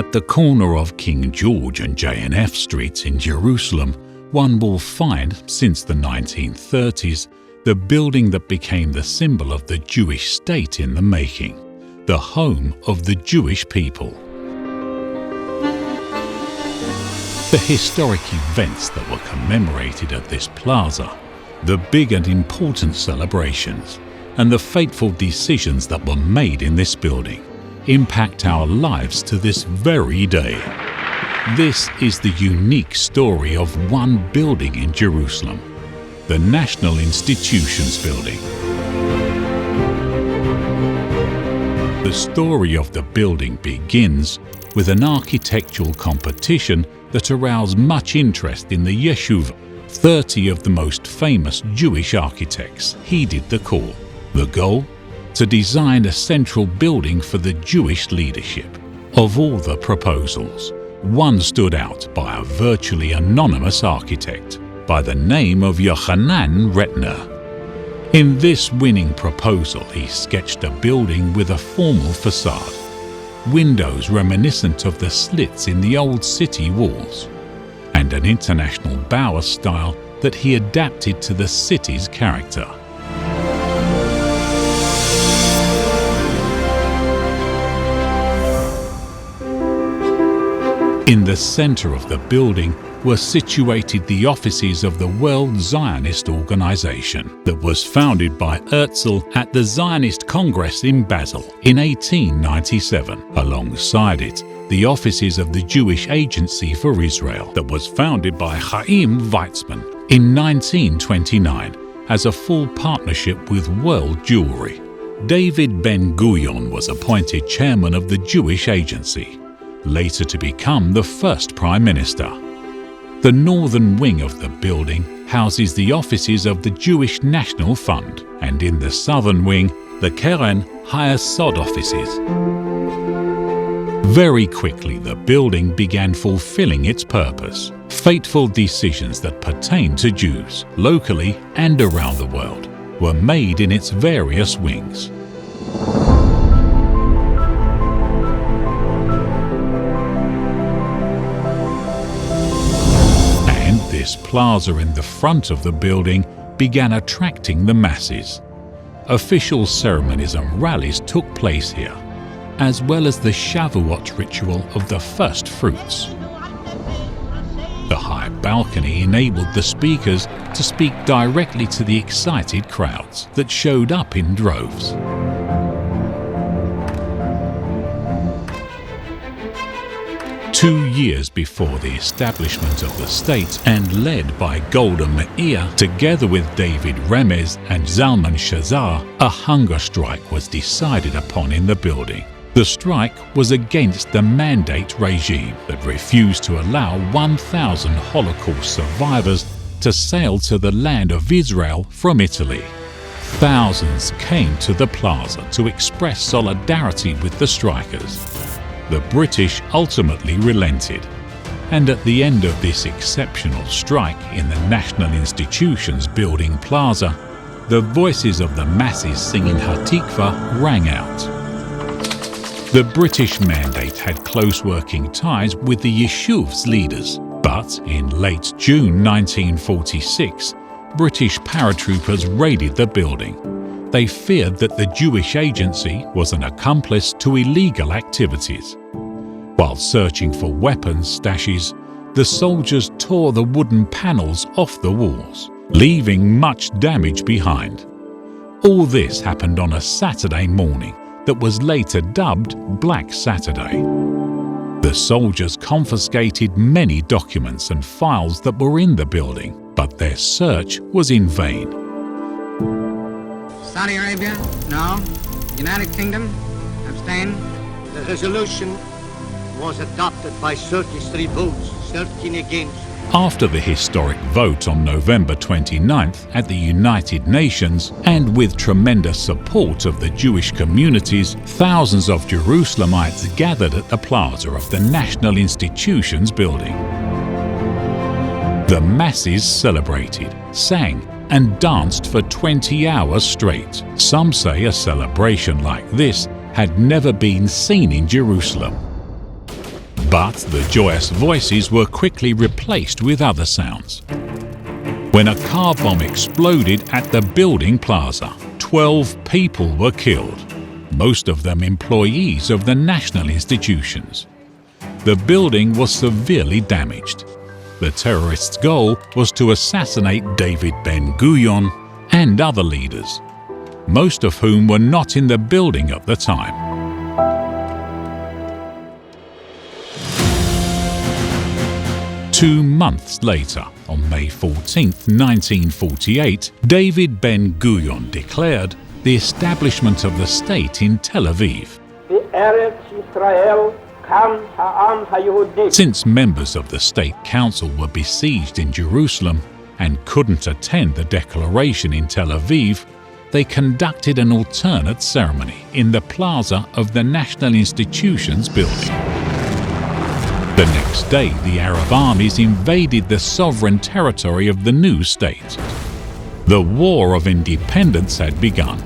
At the corner of King George and J&F Streets in Jerusalem, one will find, since the 1930s, the building that became the symbol of the Jewish state in the making, the home of the Jewish people. The historic events that were commemorated at this plaza, the big and important celebrations, and the fateful decisions that were made in this building impact our lives to this very day. This is the unique story of one building in Jerusalem, the National Institutions Building. The story of the building begins with an architectural competition that aroused much interest in the Yeshuv. 30 of the most famous Jewish architects heeded the call. The goal? To design a central building for the Jewish leadership. Of all the proposals, one stood out by a virtually anonymous architect by the name of Yochanan Retner. In this winning proposal, he sketched a building with a formal facade, windows reminiscent of the slits in the old city walls, and an international Bauer style that he adapted to the city's character. In the center of the building were situated the offices of the World Zionist Organization that was founded by Herzl at the Zionist Congress in Basel in 1897. Alongside it, the offices of the Jewish Agency for Israel that was founded by Chaim Weizmann in 1929 as a full partnership with World Jewry. David Ben-Gurion was appointed chairman of the Jewish Agency, later to become the first Prime Minister. The northern wing of the building houses the offices of the Jewish National Fund, and in the southern wing, the Keren Hayesod offices. Very quickly, the building began fulfilling its purpose. Fateful decisions that pertain to Jews, locally and around the world, were made in its various wings. This plaza in the front of the building began attracting the masses. Official ceremonies and rallies took place here, as well as the Shavuot ritual of the first fruits. The high balcony enabled the speakers to speak directly to the excited crowds that showed up in droves. Two years before the establishment of the state, and led by Golda Meir, together with David Remez and Zalman Shazar, a hunger strike was decided upon in the building. The strike was against the mandate regime that refused to allow 1,000 Holocaust survivors to sail to the land of Israel from Italy. Thousands came to the plaza to express solidarity with the strikers. The British ultimately relented, and at the end of this exceptional strike in the National Institutions Building Plaza, the voices of the masses singing Hatikva rang out. The British mandate had close working ties with the Yeshuv's leaders, but in late June 1946, British paratroopers raided the building. They feared that the Jewish Agency was an accomplice to illegal activities. While searching for weapons stashes, the soldiers tore the wooden panels off the walls, leaving much damage behind. All this happened on a Saturday morning that was later dubbed Black Saturday. The soldiers confiscated many documents and files that were in the building, but their search was in vain. Saudi Arabia? No. United Kingdom? Abstain. The resolution was adopted by 33 votes, 13 against. After the historic vote on November 29th at the United Nations, and with tremendous support of the Jewish communities, thousands of Jerusalemites gathered at the plaza of the National Institutions Building. The masses celebrated, sang, and danced for 20 hours straight. Some say a celebration like this had never been seen in Jerusalem. But the joyous voices were quickly replaced with other sounds. When a car bomb exploded at the building plaza, 12 people were killed, most of them employees of the national institutions. The building was severely damaged. The terrorists' goal was to assassinate David Ben-Gurion and other leaders, most of whom were not in the building at the time. Two months later, on May 14, 1948, David Ben-Gurion declared the establishment of the state in Tel Aviv. Since members of the State Council were besieged in Jerusalem and couldn't attend the declaration in Tel Aviv, they conducted an alternate ceremony in the plaza of the National Institutions building. The next day, the Arab armies invaded the sovereign territory of the new state. The War of Independence had begun.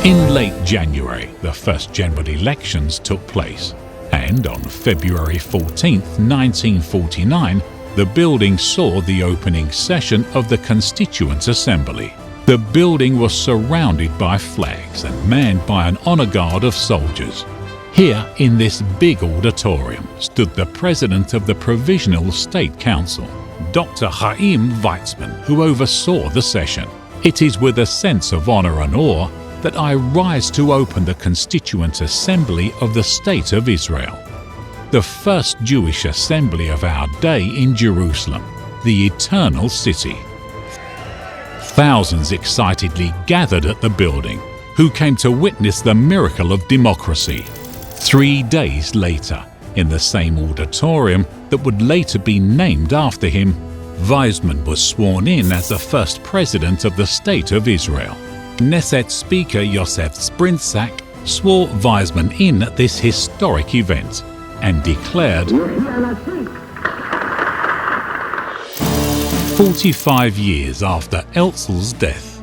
In late January, the first general elections took place, and on February 14, 1949, the building saw the opening session of the Constituent Assembly. The building was surrounded by flags and manned by an honor guard of soldiers. Here, in this big auditorium, stood the president of the Provisional State Council, Dr. Chaim Weizmann, who oversaw the session. It is with a sense of honor and awe that I rise to open the Constituent Assembly of the State of Israel, the first Jewish assembly of our day in Jerusalem, the Eternal City. Thousands excitedly gathered at the building, who came to witness the miracle of democracy. 3 days later, in the same auditorium that would later be named after him, Weizmann was sworn in as the first president of the State of Israel. Knesset Speaker Yosef Sprintzak swore Weizmann in at this historic event and declared, 45 years after Herzl's death,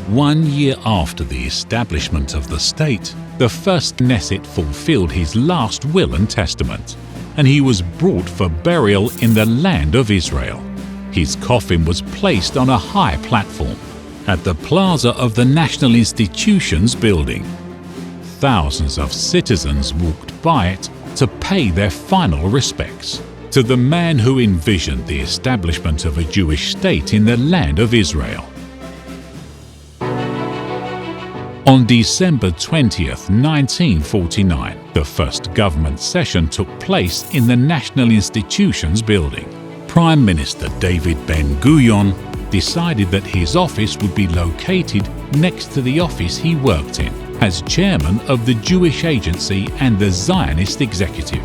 1 year after the establishment of the state, the first Knesset fulfilled his last will and testament, and he was brought for burial in the land of Israel. His coffin was placed on a high platform at the plaza of the National Institutions building. Thousands of citizens walked by it to pay their final respects to the man who envisioned the establishment of a Jewish state in the land of Israel. On December 20, 1949, the first government session took place in the National Institutions building. Prime Minister David Ben-Gurion decided that his office would be located next to the office he worked in as chairman of the Jewish Agency and the Zionist Executive.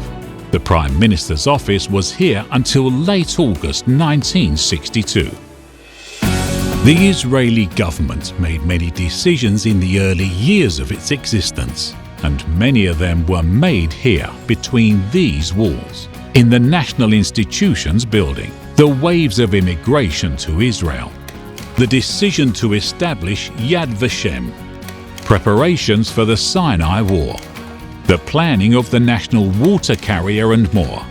The Prime Minister's office was here until late August 1962. The Israeli government made many decisions in the early years of its existence, and many of them were made here between these walls. In the National Institutions building, the waves of immigration to Israel, the decision to establish Yad Vashem, preparations for the Sinai War, the planning of the national water carrier and more.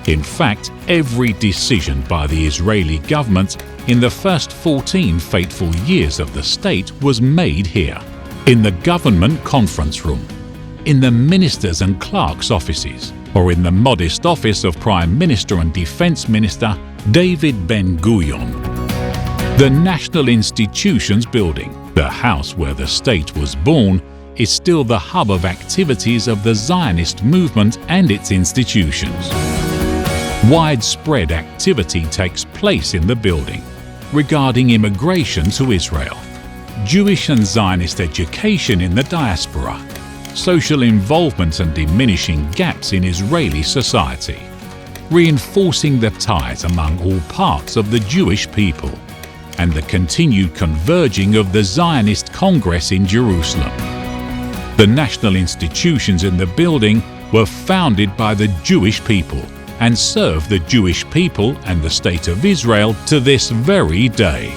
In fact, every decision by the Israeli government in the first 14 fateful years of the state was made here, in the government conference room, in the ministers' and clerks' offices, or in the modest office of Prime Minister and Defense Minister David Ben-Gurion. The National Institutions building, the house where the state was born, is still the hub of activities of the Zionist movement and its institutions. Widespread activity takes place in the building regarding immigration to Israel, Jewish and Zionist education in the diaspora, social involvement and diminishing gaps in Israeli society, reinforcing the ties among all parts of the Jewish people, and the continued converging of the Zionist Congress in Jerusalem. The national institutions in the building were founded by the Jewish people and serve the Jewish people and the State of Israel to this very day.